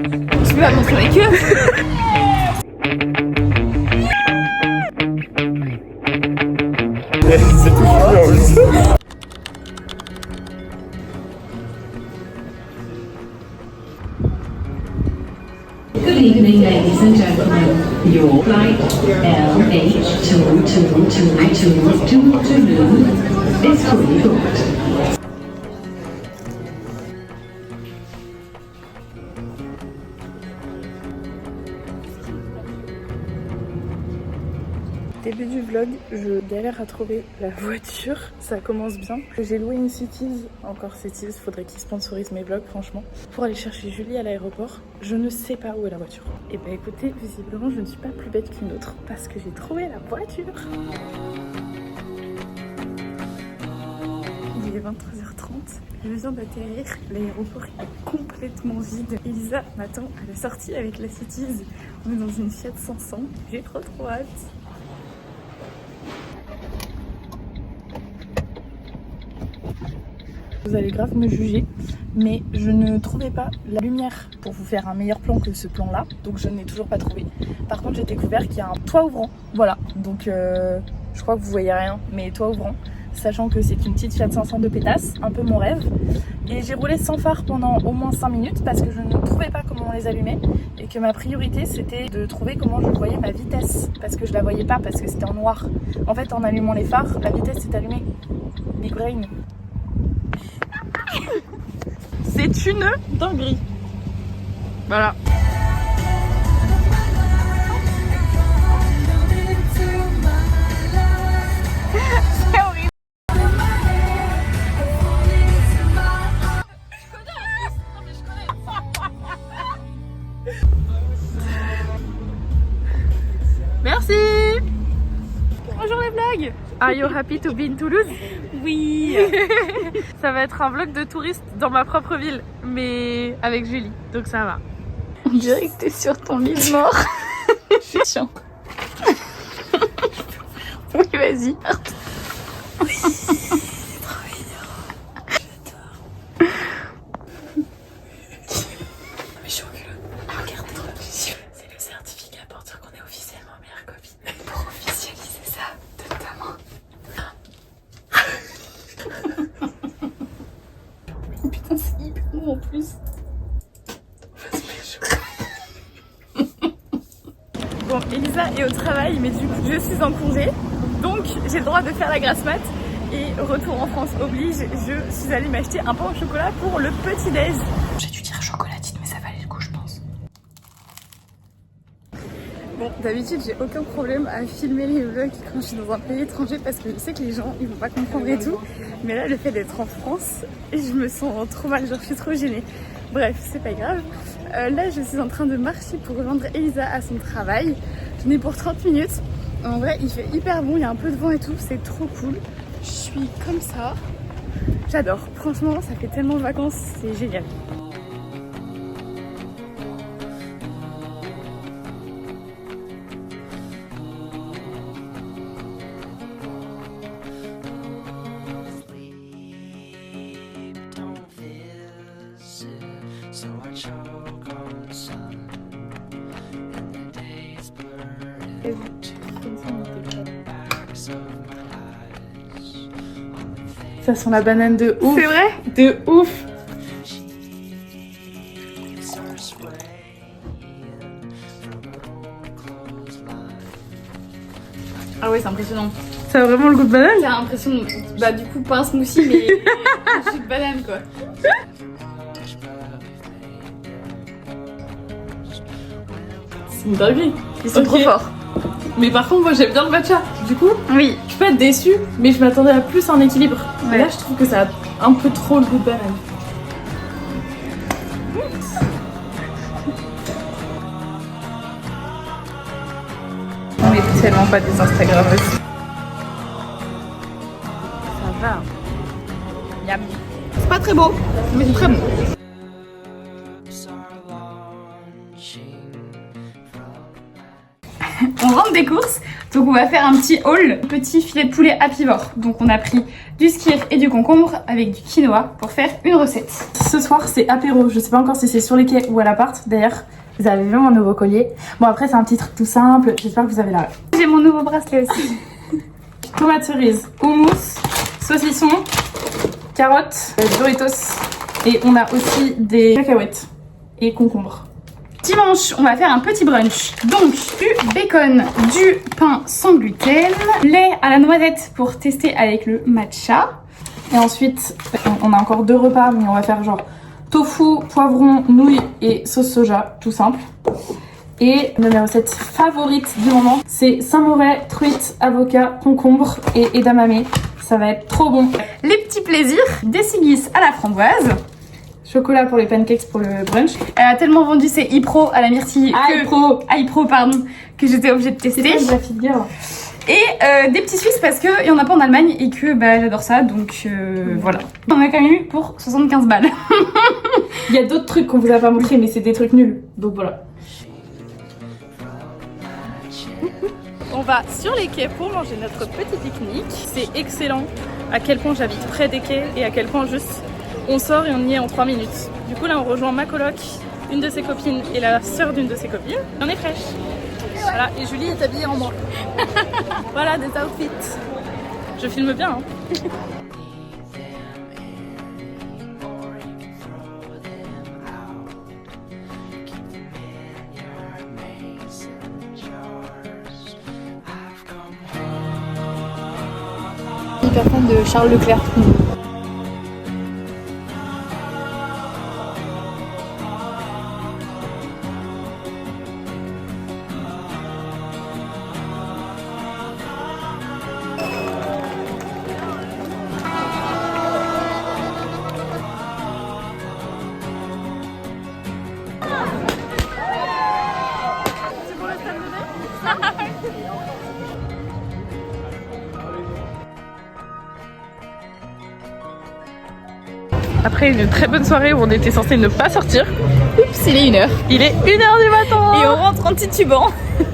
Tu peux pas montrer ma queue. C'est tout bien aussi. Good evening, ladies and gentlemen. Your flight LH22222 to Toulouse is fully booked. Début du vlog, je galère à trouver la voiture, ça commence bien. J'ai loué une Cities, encore Cities, faudrait qu'ils sponsorisent mes vlogs franchement, pour aller chercher Julie à l'aéroport. Je ne sais pas où est la voiture. Et bah écoutez, visiblement je ne suis pas plus bête qu'une autre, parce que j'ai trouvé la voiture. Il est 23h30, je viens d'atterrir, l'aéroport est complètement vide. Elisa m'attend à la sortie avec la Cities, on est dans une Fiat 500, j'ai trop hâte. Vous allez grave me juger, mais je ne trouvais pas la lumière pour vous faire un meilleur plan que ce plan-là, donc je n'ai toujours pas trouvé. Par contre, j'ai découvert qu'il y a un toit ouvrant, voilà, donc je crois que vous voyez rien, mais toit ouvrant, sachant que c'est une petite Fiat 500 de pétasse, un peu mon rêve. Et j'ai roulé sans phare pendant au moins 5 minutes parce que je ne trouvais pas comment on les allumait et que ma priorité c'était de trouver comment je voyais ma vitesse parce que je la voyais pas parce que c'était en noir. En fait, en allumant les phares, la vitesse s'est allumée. Big brain. C'est une dinguerie. Voilà. C'est horrible. Merci. Bonjour les vlogs. Are you happy to be in Toulouse? Oui. Ça va être un vlog de touriste dans ma propre ville, mais avec Julie, donc ça va. On dirait que t'es sur ton lit de mort. Je suis chiant. Oui, vas-y. Oui, trop mignon. J'adore. Mais je suis en culotte. Regardez trop les yeux. C'est le certificat pour dire qu'on est officiellement meilleure copine. Pour officialiser ça, donne ta main. Putain, c'est hyper mou en plus. Bon, Elisa est au travail, mais du coup, je suis en congé. Donc, j'ai le droit de faire la grasse mat. Et retour en France oblige, je suis allée m'acheter un pain au chocolat pour le petit-déj. J'ai dû dire chocolatine, mais ça valait le coup, je pense. Bon, d'habitude, j'ai aucun problème à filmer les vlogs quand je suis dans un pays étranger parce que je sais que les gens, ils vont pas comprendre et tout. Mais là, le fait d'être en France, je me sens trop mal, genre je suis trop gênée. Bref, c'est pas grave. Là, je suis en train de marcher pour rejoindre Elisa à son travail. Je n'ai pour 30 minutes. En vrai, il fait hyper bon, il y a un peu de vent et tout, c'est trop cool. Je suis comme ça. J'adore. Franchement, ça fait tellement de vacances, c'est génial. Ça sent la banane de ouf. C'est vrai? De ouf. Ah ouais, c'est impressionnant. Ça a vraiment le goût de banane? Ça a l'impression, bah du coup pas un smoothie mais un jus de banane quoi. C'est une dinguerie. Ils sont trop forts. Mais par contre moi j'aime bien le matcha. Du coup, oui, je suis pas déçue, mais je m'attendais à plus un équilibre. Ouais. Là je trouve que ça a un peu trop le goût de banane. On est tellement pas des Instagrammeuses. Ça va. Yam. C'est pas très beau, mais c'est très bon. On rentre des courses, donc on va faire un petit haul, petit filet de poulet apivore. Donc on a pris du skyr et du concombre avec du quinoa pour faire une recette. Ce soir c'est apéro, je sais pas encore si c'est sur les quais ou à l'appart. D'ailleurs, vous avez vu mon nouveau collier. Bon après c'est un petit truc tout simple, j'espère que vous avez la ref. J'ai mon nouveau bracelet aussi. Tomates cerises, houmous, saucisson, carottes, Doritos et on a aussi des cacahuètes et concombres. Dimanche, on va faire un petit brunch. Donc, du bacon, du pain sans gluten, lait à la noisette pour tester avec le matcha. Et ensuite, on a encore 2 repas, mais on va faire genre tofu, poivron, nouilles et sauce soja, tout simple. Et une de mes recettes favorites du moment, c'est samouraï, truite, avocat, concombre et edamame. Ça va être trop bon. Les petits plaisirs, des cigis à la framboise. Chocolat pour les pancakes pour le brunch. Elle a tellement vendu ses iPro à la myrtille iPro, pardon, que j'étais obligée de tester. C'est pas de la figure. Et des petits Suisses parce qu'il y en a pas en Allemagne et que bah, j'adore ça, donc voilà. On a quand même eu pour 75 balles. Il y a d'autres trucs qu'on vous a pas montré, mais c'est des trucs nuls. Donc voilà. On va sur les quais pour manger notre petit pique-nique. C'est excellent à quel point j'habite près des quais et à quel point juste on sort et on y est en 3 minutes. Du coup là on rejoint ma coloc, une de ses copines et la sœur d'une de ses copines. On est fraîche. Voilà, et Julie est habillée en moi. Voilà des outfits. Je filme bien hein. Hyper fan de Charles Leclerc. Après une très bonne soirée où on était censé ne pas sortir. Oups, il est 1h. Il est 1h du matin. Et on rentre en titubant.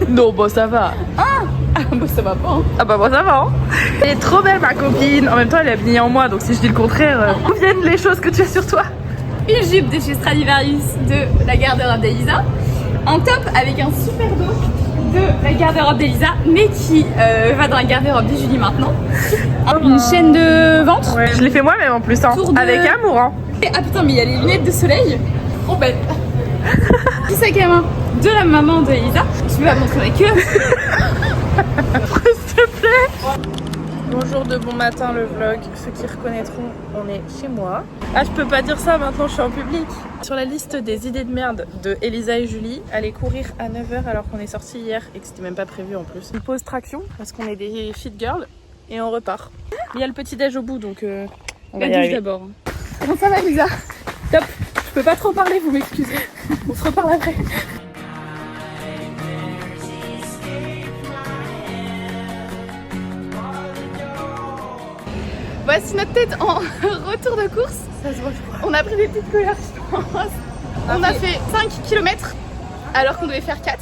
Non, bon ça va. Ah bah ça va pas hein. Ah bah moi ça va hein. Elle est trop belle ma copine. En même temps elle est habillée en moi, donc si je dis le contraire, d'où viennent les choses que tu as sur toi? Une jupe de chez Stradivarius de la garde-robe d'Elisa. Un top avec un super dos de la garde-robe d'Elisa, mais qui va dans la garde-robe de Julie maintenant. Une chaîne de ventre. Ouais, je l'ai fait moi-même en plus, hein. Avec amour. Hein. Et, ah putain, mais il y a les lunettes de soleil. Trop belle. Petit sac à main de la maman de Elisa. Tu vas montrer la queue. S'il te plaît. Bonjour de bon matin le vlog. Ceux qui reconnaîtront, on est chez moi. Ah, je peux pas dire ça maintenant, je suis en public. Sur la liste des idées de merde de Elisa et Julie, aller courir à 9h alors qu'on est sorti hier et que c'était même pas prévu en plus. Une pause traction parce qu'on est des fit girls et on repart. Il y a le petit déj au bout donc on va y arriver. D'abord. Comment ça va Elisa? Top. Je peux pas trop parler, vous m'excusez. On se reparle après. Voici notre tête en retour de course. Ça se voit, je crois. On a pris des petites couleurs, je pense. On a fait 5 km alors qu'on devait faire 4.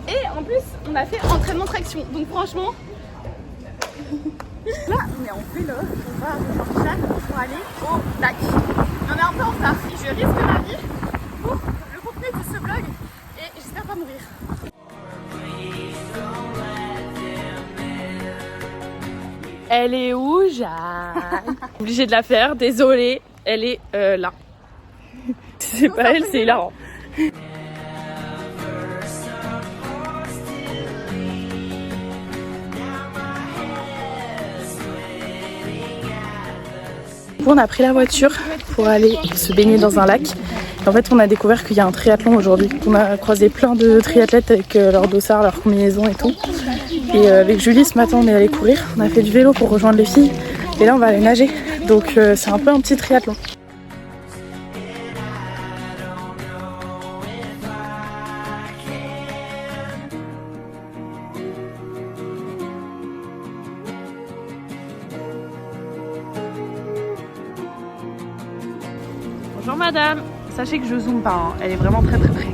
Et en plus, on a fait entraînement traction. Donc franchement, là, on est en vélo. On va à Portugal pour aller au lac. On est un peu en retard. Je risque ma vie pour le contenu de ce vlog et j'espère pas mourir. Elle est où, Jeanne? Obligée de la faire, désolée. Elle est là. C'est pas elle, c'est hilarant. On a pris la voiture pour aller se baigner dans un lac. En fait, on a découvert qu'il y a un triathlon aujourd'hui. On a croisé plein de triathlètes avec leurs dossards, leurs combinaisons et tout. Et avec Julie, ce matin, on est allé courir. On a fait du vélo pour rejoindre les filles. Et là, on va aller nager. Donc, c'est un peu un petit triathlon. Bonjour madame. Sachez que je zoome pas, hein. Elle est vraiment très très près.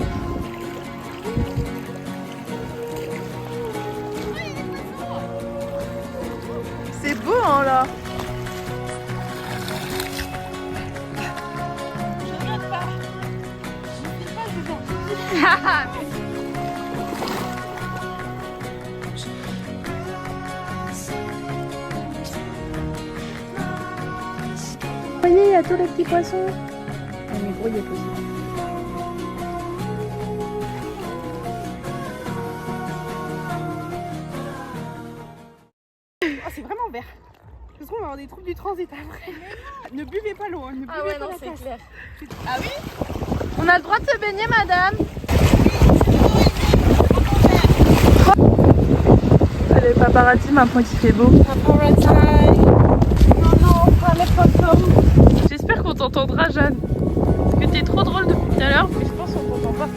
C'est beau hein là. Vous voyez, il y a tous les petits poissons. Mais gros, il est possible. Oh, c'est vraiment vert. Parce qu'on va avoir des troubles du transit après. Ne buvez pas l'eau, hein. Ne buvez pas la tasse. clair. Ah oui? On a le droit de se baigner, madame? Allez, paparazzi, maintenant qu'il fait beau. Paparazzi. Non, non, pas les photos. J'espère qu'on t'entendra, Jeanne. Parce que t'es trop drôle depuis tout à l'heure, mais je pense qu'on t'entend pas.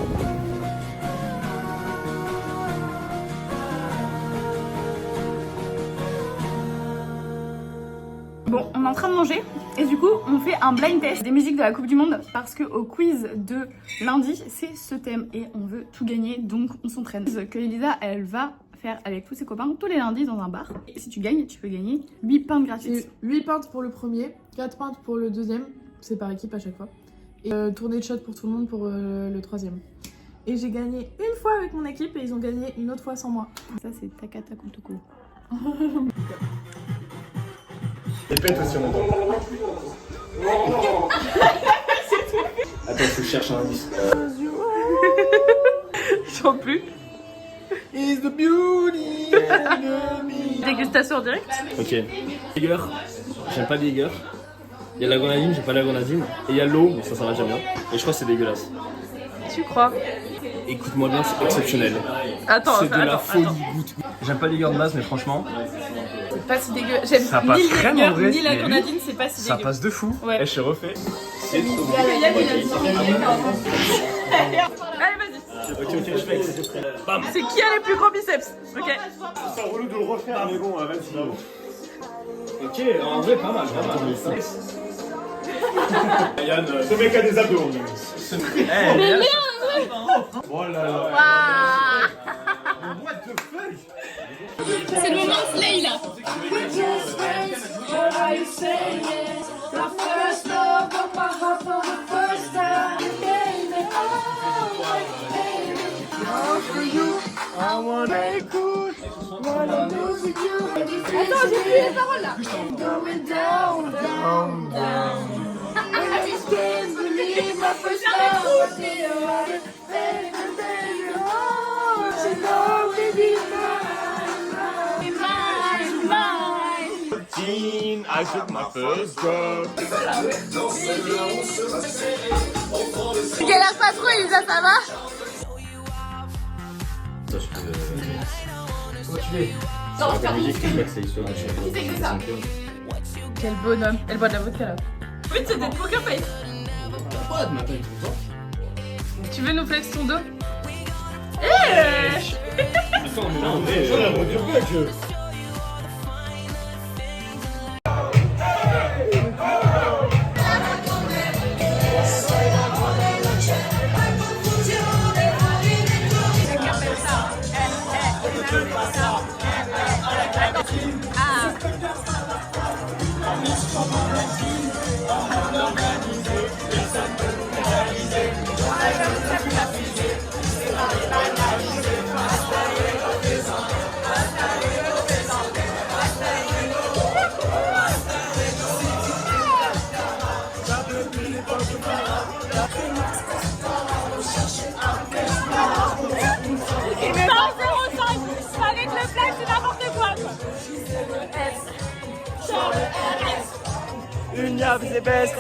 Bon, on est en train de manger et du coup on fait un blind test des musiques de la Coupe du Monde parce que au quiz de lundi c'est ce thème et on veut tout gagner donc on s'entraîne. Que Elisa elle va faire avec tous ses copains tous les lundis dans un bar. Et si tu gagnes, tu peux gagner 8 pintes gratuites. 8 pintes pour le premier, 4 pintes pour le deuxième, c'est par équipe à chaque fois. Et tournée de shot pour tout le monde pour le troisième. Et j'ai gagné une fois avec mon équipe et ils ont gagné une autre fois sans moi. Ça c'est Takata Kotoko. Répète aussi en même temps. Attends, faut que je cherche un indice. Je chante plus. Is the beauty and me. Dégustation en direct. Ok. Bigger, j'aime pas Bigger. Il y a la grenadine, j'aime pas la grenadine. Et il y a l'eau, mais ça va déjà bien. Et je crois que c'est dégueulasse. Tu crois? Écoute-moi bien, c'est exceptionnel. Attends, C'est de la attends, folie attends. goutte. J'aime pas Bigger de base, mais franchement, C'est pas si dégueu. J'aime ça ni passe le crème Bigger, en vrai. ni la mais grenadine, c'est pas si ça dégueu. passe de fou. Ouais. Et je suis refait. C'est trop bon. Allez, vas-y. Ok, je fais. C'est qui a les plus gros biceps? Ok. C'est relou de le refaire, mais bon, vas-y. Ok, en vrai, pas mal, pas mal. Yann, ce mec a des abdos. Mais Yann, Oh là là. What the fuck? C'est le moment Slay là. Attends, j'ai plus les paroles là. I took my first drug. Galère pas trop, Elisa, ça va? Quel bonhomme. Elle boit de la vodka là. Oui, c'est des poker face. Tu veux nous flex ton dos? Attends, mais là, en vrai, Avec le plat, c'est n'importe quoi. Une yave, c'est best.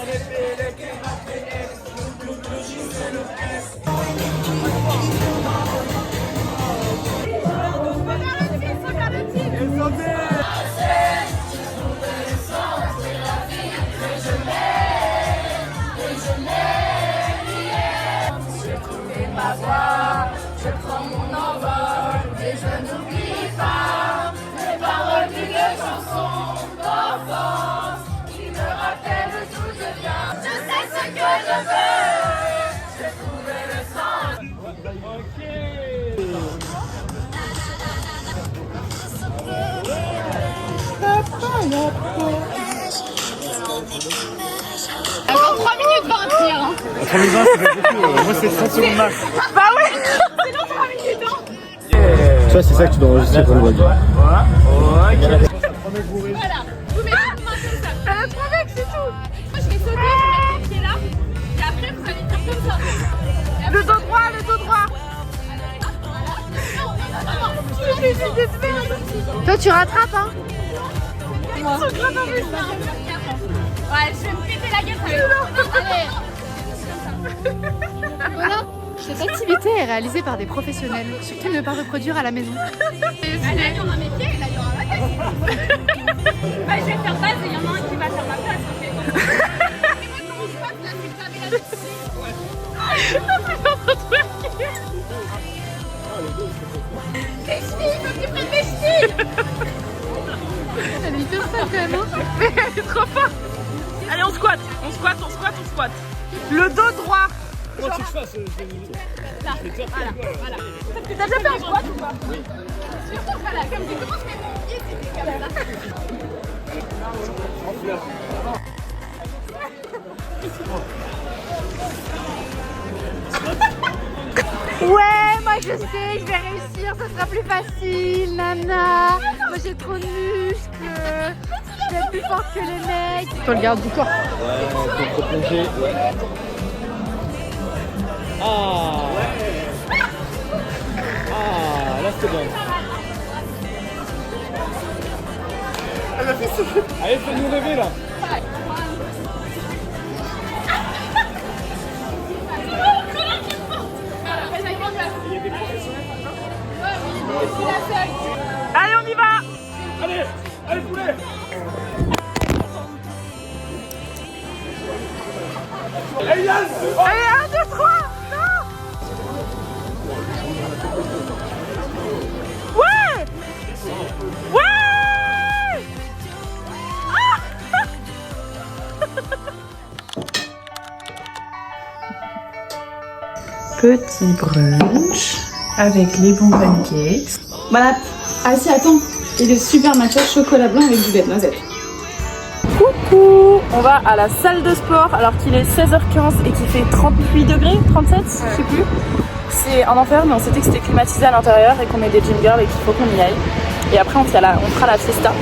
Encore 3 minutes 20 pire. Hein. 3 minutes 20, c'est pas beaucoup. Moi, c'est 30 secondes max. Bah oui. Ça, c'est ça que tu dois enregistrer pour le vlog. Voilà, vous mettez une main comme ça. Elle a 3 mecs, c'est tout. Moi je vais sauter, je vais mettre les pieds là. Et après vous allez faire comme ça. Le dos droit, le dos droit. Toi tu rattrapes hein. Ouais, je vais me péter la gueule. Allez. Voilà, cette activité est réalisée par des professionnels. Surtout ne pas reproduire à la maison. Là, il y aura mes pieds et là, il y aura ma tête. Bah, je vais faire base et il y en a un qui va faire ma place. Et moi, comment je passe là, c'est que j'avais la Tes ch'tis, il faut que tu prennes tes ch'tis. Elle est hyper sale quand même. Mais elle est trop forte. Allez, on squatte. Le dos droit. Comment tu le fasses T'as déjà fait un squat ou pas? Oui. Surtout, voilà, comme tu commences, mais mon pied, c'était comme ça. Ouais, moi je sais, je vais réussir, ça sera plus facile, nana. Moi j'ai trop de muscles. Je vais être plus forte que les mecs. Toi le garde du corps. Ouais, faut plonger. Ouais. Ah là c'était bien. Allez, fais-nous rêver là. Allez, on y va. Allez poulet. Allez Yann. Allez, 1, 2, 3. Non. Ouais. Petit brunch avec les bons pancakes. Voilà. Ah si, attends. Et le super matcha chocolat blanc avec du lait de noisette. Coucou, on va à la salle de sport alors qu'il est 16h15 et qu'il fait 38 degrés, 37, je sais plus. C'est un enfer, mais on s'est dit que c'était climatisé à l'intérieur et qu'on est des gym girls et qu'il faut qu'on y aille. Et après on fera la fiesta.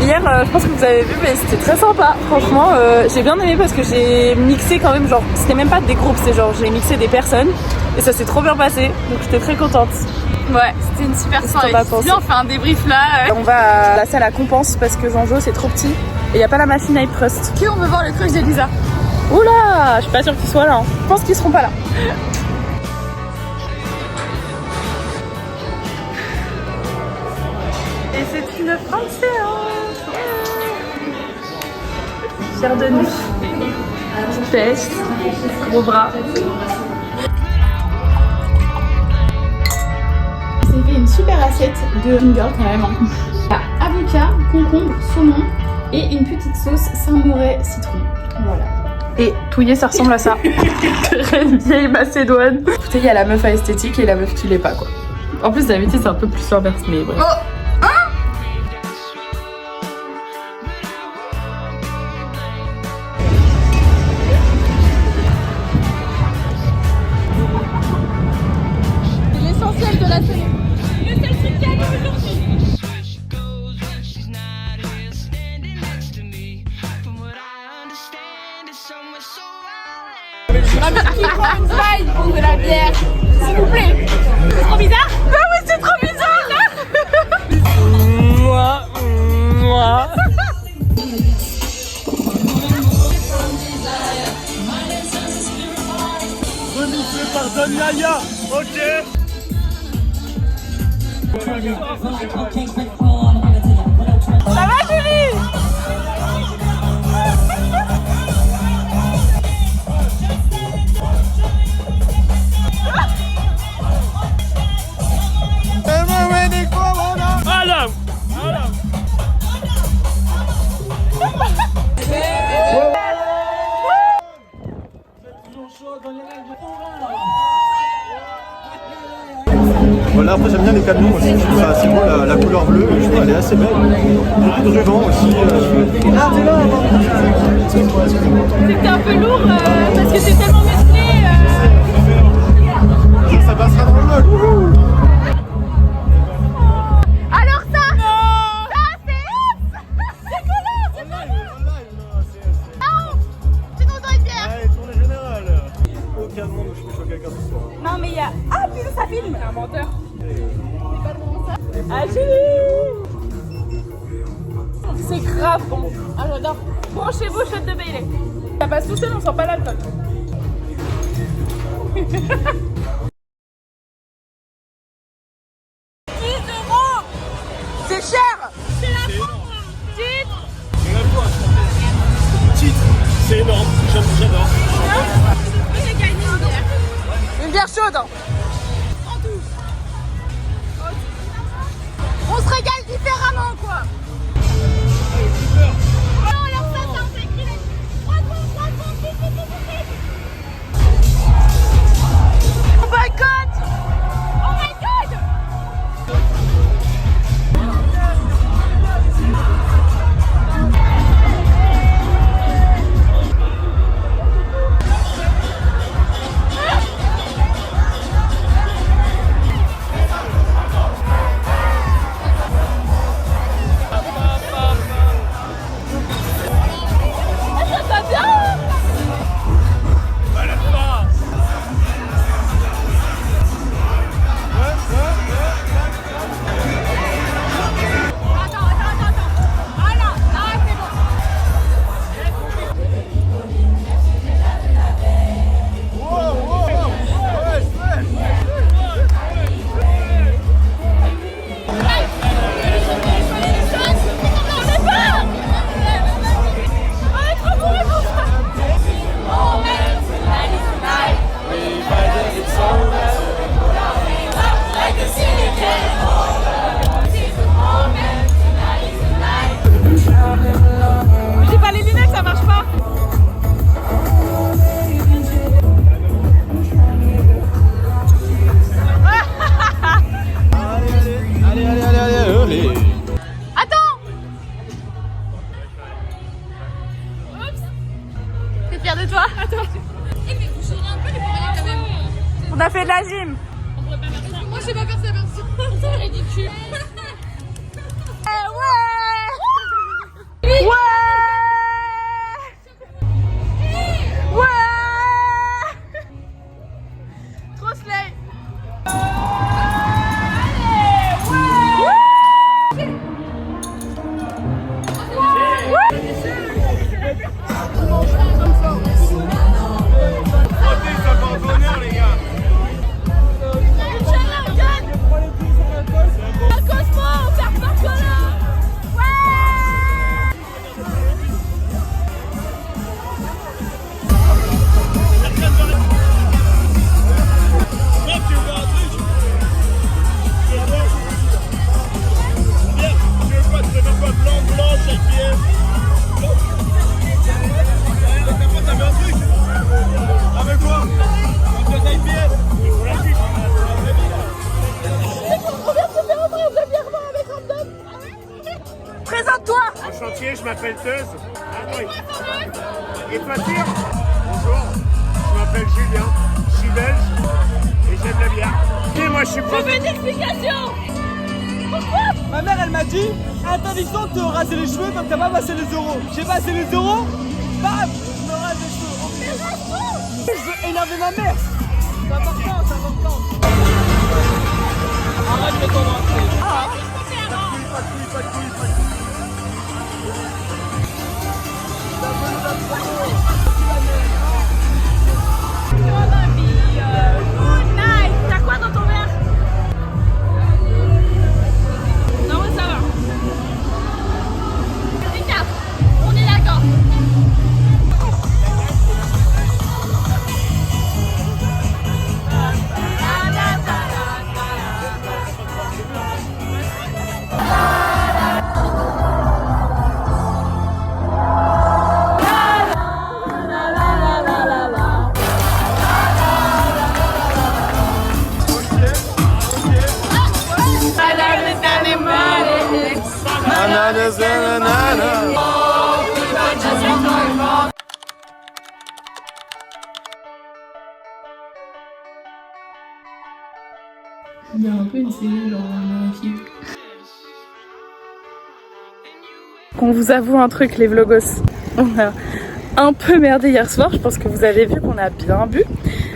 Hier, je pense que vous avez vu, mais c'était très sympa. Franchement, j'ai bien aimé parce que j'ai mixé quand même, genre, c'était même pas des groupes, c'est genre, j'ai mixé des personnes et ça s'est trop bien passé. Donc j'étais très contente. Ouais, c'était une super soirée. t'en as pensé? Viens, on fait un débrief là. On va à la salle à compense parce que Jean-Jo c'est trop petit et il y a pas la machine à Trust. Qui on veut voir le crush d'Elisa? Oula, je suis pas sûre qu'ils soient là. Hein. Je pense qu'ils seront pas là. Et c'est une fin de séance. Fière de nous. Fesses, gros bras. C'est fait une super assiette de ginger quand même. Avocat, concombre, saumon et une petite sauce Saint-Moré citron. Voilà. Et touillé, ça ressemble à ça. Reine vieille Macédoine. Écoutez, il y a la meuf à esthétique et la meuf qui l'est pas quoi. En plus d'habitude c'est un peu plus l'inverse mais bref. Oh L'essentiel de la série. Le seul truc qui a lieu aujourd'hui. Qui prend une faille pour de la bière, s'il vous plaît. C'est trop bizarre. Bah oui, c'est trop bizarre là. Moi. Remixé par Don Yaya. Ok. Ça va Julie? Voilà, après j'aime bien les camions aussi, je trouve ça assez beau, la couleur bleue, je trouve qu'elle est assez belle. Beaucoup de rubans aussi. Ah, t'es là, C'était un peu lourd parce que c'est tellement musclé. Ça passera dans le vlog. aucun monde où je peux choquer quelqu'un ce soir. Non mais il y a... Ah putain ça filme. Un menteur. Ah C'est grave bon. Ah j'adore. branchez-vous, shot de Bailey. Ça passe tout seul, on sent pas l'alcool. C'est cher. Titre, c'est énorme, j'adore. Une bière chaude. On se régale différemment quoi. On boycotte. Oh my god. T'es fière de toi? Attends. On a fait de la gym. Moi je sais pas faire ça, merci. C'est ridicule. Ouais. Trop slay. Présente-toi. Enchanté, je m'appelle Teuse. Et toi, Tire? Bonjour, je m'appelle Julien, je suis belge et j'aime la bière. Et moi, je suis prof. Je veux une explication. Ma mère elle m'a dit interdiction de te raser les cheveux comme t'as pas passé les euros. J'ai passé les euros, bam, je me rase les cheveux. Je veux énerver ma mère. C'est important, c'est important. Arrête de t'embrasser. Pas de couilles. Good night. T'as quoi dans ton verre? Non, ça va. Récap, on est d'accord. Il y a un peu une série genre un film. Qu'on vous avoue un truc les vlogos, on a un peu merdé hier soir, je pense que vous avez vu qu'on a bien bu.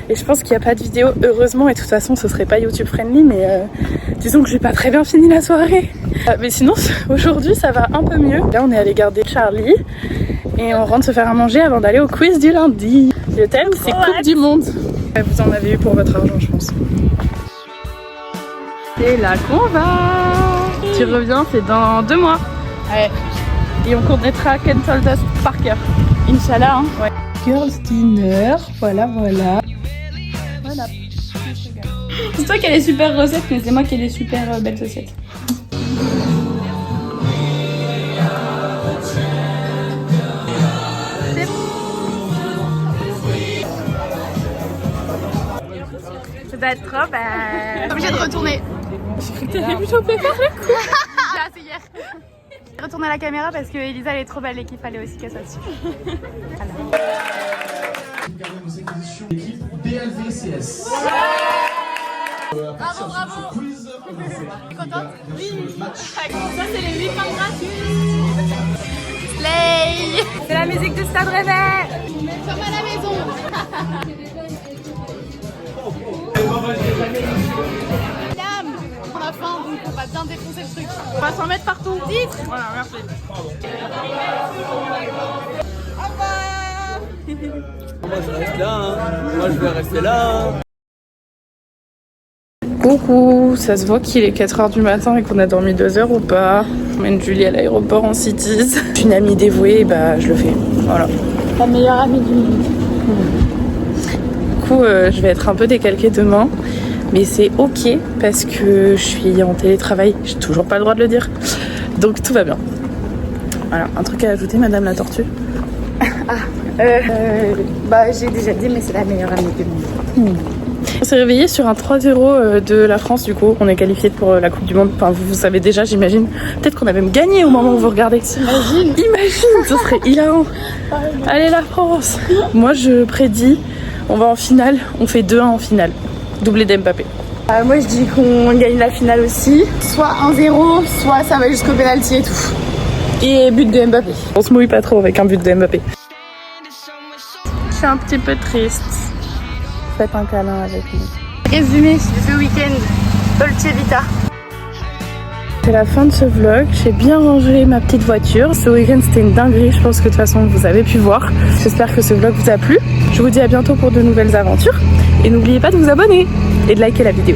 Et je pense qu'il n'y a pas de vidéo, heureusement, et de toute façon ce serait pas YouTube friendly, mais disons que j'ai pas très bien fini la soirée. Mais sinon aujourd'hui ça va un peu mieux. Là on est allé garder Charlie et on rentre se faire à manger avant d'aller au quiz du lundi. Le thème c'est Coupe du Monde. Vous en avez eu pour votre argent je pense. C'est là qu'on va. Tu reviens, c'est dans 2 mois. Ouais. Et on connaîtra Ken Told Us par cœur. Inch'Allah. Hein. Ouais. Girls dinner, voilà. Voilà. C'est toi qui as les super recettes, mais c'est moi qui ai les super belles assiettes. Ça doit être trop, bah... obligée de retourner. J'ai cru que t'allais me choper par le cou. C'est hier. Retourner à la caméra parce que Elisa elle est trop belle et qu'il fallait aussi qu'elle soit dessus. L'équipe DLVCS. Bravo, bravo. T'es contente? Oui. Ça c'est les 8 pains gratuits. Slay. C'est la musique de Stade Réveil. Comme à la maison. Madame, on a faim donc on va bien défoncer le truc. On va s'en mettre partout. Vite. Voilà, merci. Moi je reste là, hein. Moi je vais rester là. Hein. Coucou, ça se voit qu'il est 4h du matin et qu'on a dormi 2 heures ou pas. On mène Julie à l'aéroport en Cities. Je suis une amie dévouée, bah je le fais. Voilà. La meilleure amie du monde. Du coup, je vais être un peu décalquée demain. Mais c'est ok parce que je suis en télétravail. J'ai toujours pas le droit de le dire. Donc tout va bien. Voilà, un truc à ajouter, Madame la Tortue? Bah j'ai déjà dit mais c'est la meilleure amie du monde. On s'est réveillé sur un 3-0 de la France, du coup on est qualifié pour la Coupe du Monde. Enfin vous savez déjà, j'imagine. Peut-être qu'on a même gagné au moment où vous regardez. Imagine, ce serait hilarant. Allez la France. Moi je prédis, on va en finale, on fait 2-1 en finale. Doublé d'Mbappé. Moi je dis qu'on gagne la finale aussi. Soit 1-0, soit ça va jusqu'au penalty et tout. Et but de Mbappé. On se mouille pas trop avec un but de Mbappé. Je suis un petit peu triste. Faites un câlin avec nous. Résumé ce week-end, Dolce Vita. C'est la fin de ce vlog. J'ai bien rangé ma petite voiture. Ce week-end c'était une dinguerie. Je pense que de toute façon vous avez pu voir. J'espère que ce vlog vous a plu. Je vous dis à bientôt pour de nouvelles aventures. Et n'oubliez pas de vous abonner et de liker la vidéo.